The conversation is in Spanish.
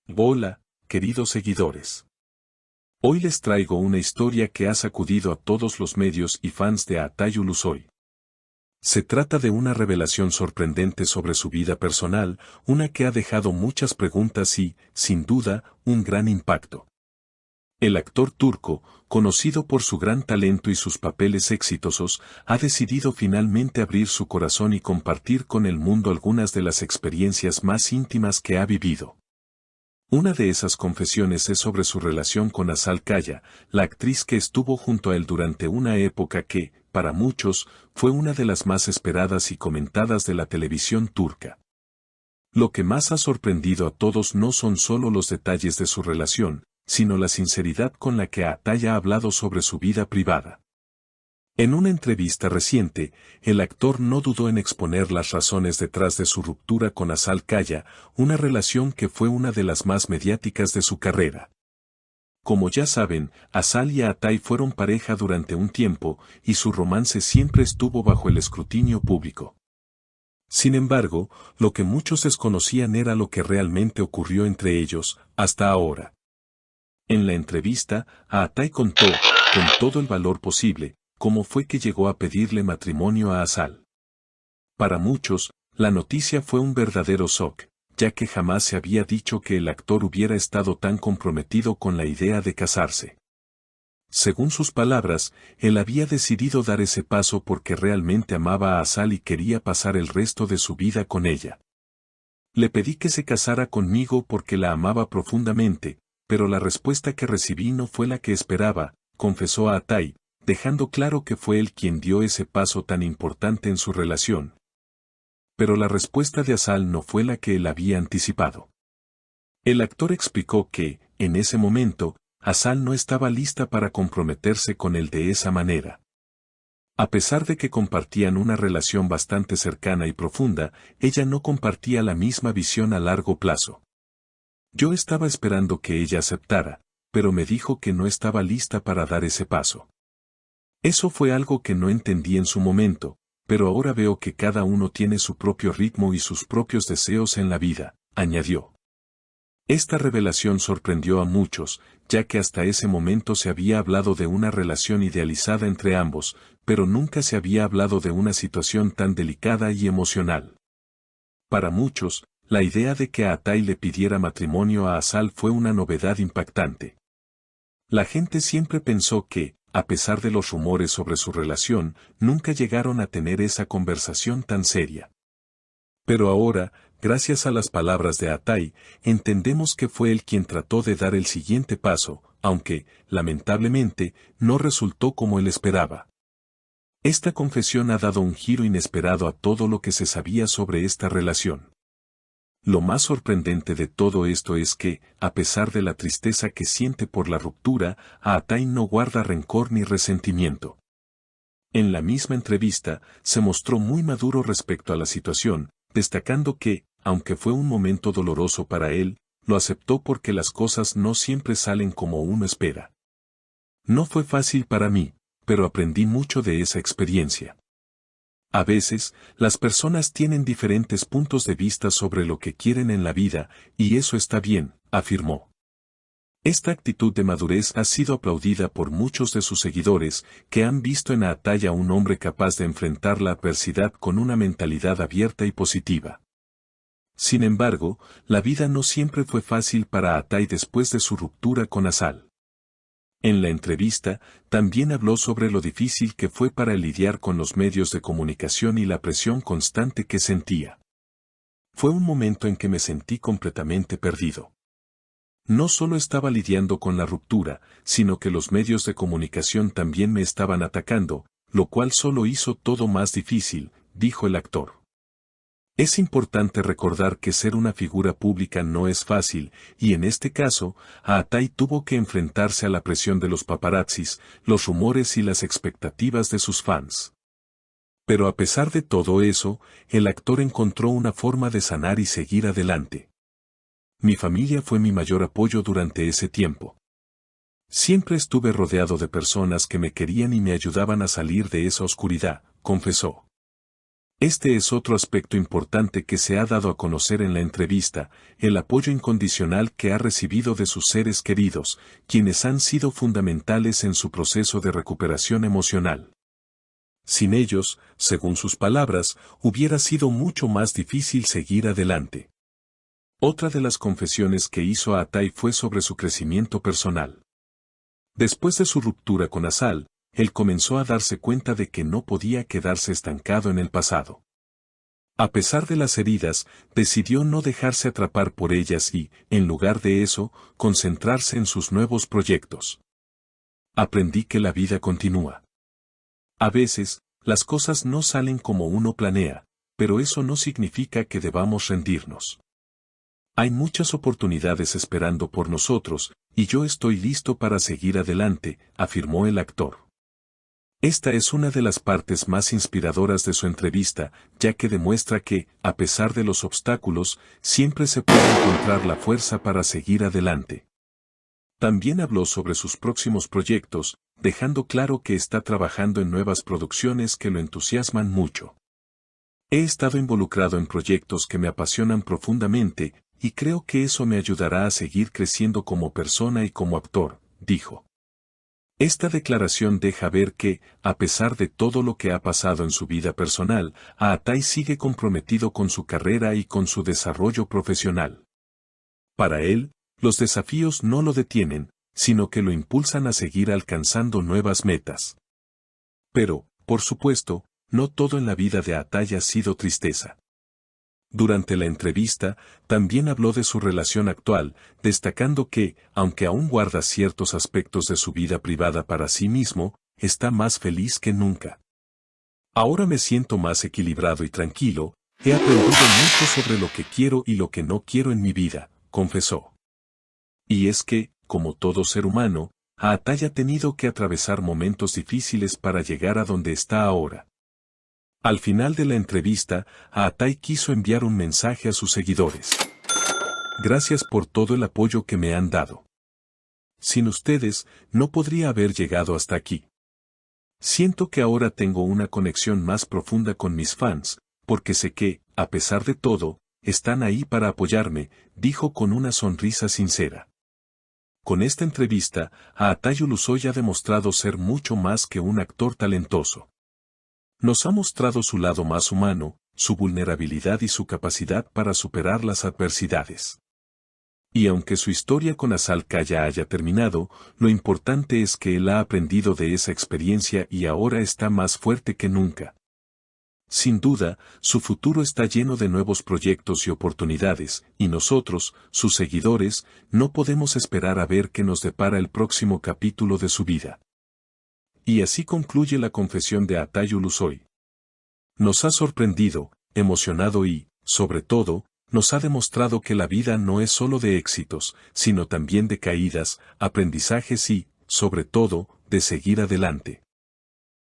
Hola, queridos seguidores. Hoy les traigo una historia que ha sacudido a todos los medios y fans de Atay Ulusoy. Se trata de una revelación sorprendente sobre su vida personal, una que ha dejado muchas preguntas y, sin duda, un gran impacto. El actor turco, conocido por su gran talento y sus papeles exitosos, ha decidido finalmente abrir su corazón y compartir con el mundo algunas de las experiencias más íntimas que ha vivido. Una de esas confesiones es sobre su relación con Asal Kaya, la actriz que estuvo junto a él durante una época que, para muchos, fue una de las más esperadas y comentadas de la televisión turca. Lo que más ha sorprendido a todos no son solo los detalles de su relación, sino la sinceridad con la que Atay ha hablado sobre su vida privada. En una entrevista reciente, el actor no dudó en exponer las razones detrás de su ruptura con Asal Kaya, una relación que fue una de las más mediáticas de su carrera. Como ya saben, Asal y Atay fueron pareja durante un tiempo, y su romance siempre estuvo bajo el escrutinio público. Sin embargo, lo que muchos desconocían era lo que realmente ocurrió entre ellos, hasta ahora. En la entrevista, Atay contó, con todo el valor posible, cómo fue que llegó a pedirle matrimonio a Asal. Para muchos, la noticia fue un verdadero shock, ya que jamás se había dicho que el actor hubiera estado tan comprometido con la idea de casarse. Según sus palabras, él había decidido dar ese paso porque realmente amaba a Asal y quería pasar el resto de su vida con ella. Le pedí que se casara conmigo porque la amaba profundamente, pero la respuesta que recibí no fue la que esperaba, confesó a Atay, dejando claro que fue él quien dio ese paso tan importante en su relación. Pero la respuesta de Asal no fue la que él había anticipado. El actor explicó que, en ese momento, Asal no estaba lista para comprometerse con él de esa manera. A pesar de que compartían una relación bastante cercana y profunda, ella no compartía la misma visión a largo plazo. Yo estaba esperando que ella aceptara, pero me dijo que no estaba lista para dar ese paso. Eso fue algo que no entendí en su momento, pero ahora veo que cada uno tiene su propio ritmo y sus propios deseos en la vida, añadió. Esta revelación sorprendió a muchos, ya que hasta ese momento se había hablado de una relación idealizada entre ambos, pero nunca se había hablado de una situación tan delicada y emocional. Para muchos, la idea de que Atay le pidiera matrimonio a Asal fue una novedad impactante. La gente siempre pensó que, a pesar de los rumores sobre su relación, nunca llegaron a tener esa conversación tan seria. Pero ahora, gracias a las palabras de Atay, entendemos que fue él quien trató de dar el siguiente paso, aunque, lamentablemente, no resultó como él esperaba. Esta confesión ha dado un giro inesperado a todo lo que se sabía sobre esta relación. Lo más sorprendente de todo esto es que, a pesar de la tristeza que siente por la ruptura, Atay no guarda rencor ni resentimiento. En la misma entrevista, se mostró muy maduro respecto a la situación, destacando que, aunque fue un momento doloroso para él, lo aceptó porque las cosas no siempre salen como uno espera. No fue fácil para mí, pero aprendí mucho de esa experiencia. A veces, las personas tienen diferentes puntos de vista sobre lo que quieren en la vida, y eso está bien, afirmó. Esta actitud de madurez ha sido aplaudida por muchos de sus seguidores, que han visto en Atay a un hombre capaz de enfrentar la adversidad con una mentalidad abierta y positiva. Sin embargo, la vida no siempre fue fácil para Atay después de su ruptura con Asal. En la entrevista, también habló sobre lo difícil que fue para él lidiar con los medios de comunicación y la presión constante que sentía. Fue un momento en que me sentí completamente perdido. No solo estaba lidiando con la ruptura, sino que los medios de comunicación también me estaban atacando, lo cual solo hizo todo más difícil, dijo el actor. Es importante recordar que ser una figura pública no es fácil, y en este caso, Atay tuvo que enfrentarse a la presión de los paparazzis, los rumores y las expectativas de sus fans. Pero a pesar de todo eso, el actor encontró una forma de sanar y seguir adelante. Mi familia fue mi mayor apoyo durante ese tiempo. Siempre estuve rodeado de personas que me querían y me ayudaban a salir de esa oscuridad, confesó. Este es otro aspecto importante que se ha dado a conocer en la entrevista, el apoyo incondicional que ha recibido de sus seres queridos, quienes han sido fundamentales en su proceso de recuperación emocional. Sin ellos, según sus palabras, hubiera sido mucho más difícil seguir adelante. Otra de las confesiones que hizo Atai fue sobre su crecimiento personal. Después de su ruptura con Asal, él comenzó a darse cuenta de que no podía quedarse estancado en el pasado. A pesar de las heridas, decidió no dejarse atrapar por ellas y, en lugar de eso, concentrarse en sus nuevos proyectos. Aprendí que la vida continúa. A veces, las cosas no salen como uno planea, pero eso no significa que debamos rendirnos. Hay muchas oportunidades esperando por nosotros, y yo estoy listo para seguir adelante, afirmó el actor. Esta es una de las partes más inspiradoras de su entrevista, ya que demuestra que, a pesar de los obstáculos, siempre se puede encontrar la fuerza para seguir adelante. También habló sobre sus próximos proyectos, dejando claro que está trabajando en nuevas producciones que lo entusiasman mucho. He estado involucrado en proyectos que me apasionan profundamente, y creo que eso me ayudará a seguir creciendo como persona y como actor, dijo. Esta declaración deja ver que, a pesar de todo lo que ha pasado en su vida personal, Atai sigue comprometido con su carrera y con su desarrollo profesional. Para él, los desafíos no lo detienen, sino que lo impulsan a seguir alcanzando nuevas metas. Pero, por supuesto, no todo en la vida de Atai ha sido tristeza. Durante la entrevista, también habló de su relación actual, destacando que, aunque aún guarda ciertos aspectos de su vida privada para sí mismo, está más feliz que nunca. Ahora me siento más equilibrado y tranquilo, he aprendido mucho sobre lo que quiero y lo que no quiero en mi vida, confesó. Y es que, como todo ser humano, Atai ha tenido que atravesar momentos difíciles para llegar a donde está ahora. Al final de la entrevista, Atai quiso enviar un mensaje a sus seguidores. Gracias por todo el apoyo que me han dado. Sin ustedes, no podría haber llegado hasta aquí. Siento que ahora tengo una conexión más profunda con mis fans, porque sé que, a pesar de todo, están ahí para apoyarme, dijo con una sonrisa sincera. Con esta entrevista, Atai Ulusoy ha demostrado ser mucho más que un actor talentoso. Nos ha mostrado su lado más humano, su vulnerabilidad y su capacidad para superar las adversidades. Y aunque su historia con Asal Kaya haya terminado, lo importante es que él ha aprendido de esa experiencia y ahora está más fuerte que nunca. Sin duda, su futuro está lleno de nuevos proyectos y oportunidades, y nosotros, sus seguidores, no podemos esperar a ver qué nos depara el próximo capítulo de su vida. Y así concluye la confesión de Atai Ulusoy. Nos ha sorprendido, emocionado y, sobre todo, nos ha demostrado que la vida no es solo de éxitos, sino también de caídas, aprendizajes y, sobre todo, de seguir adelante.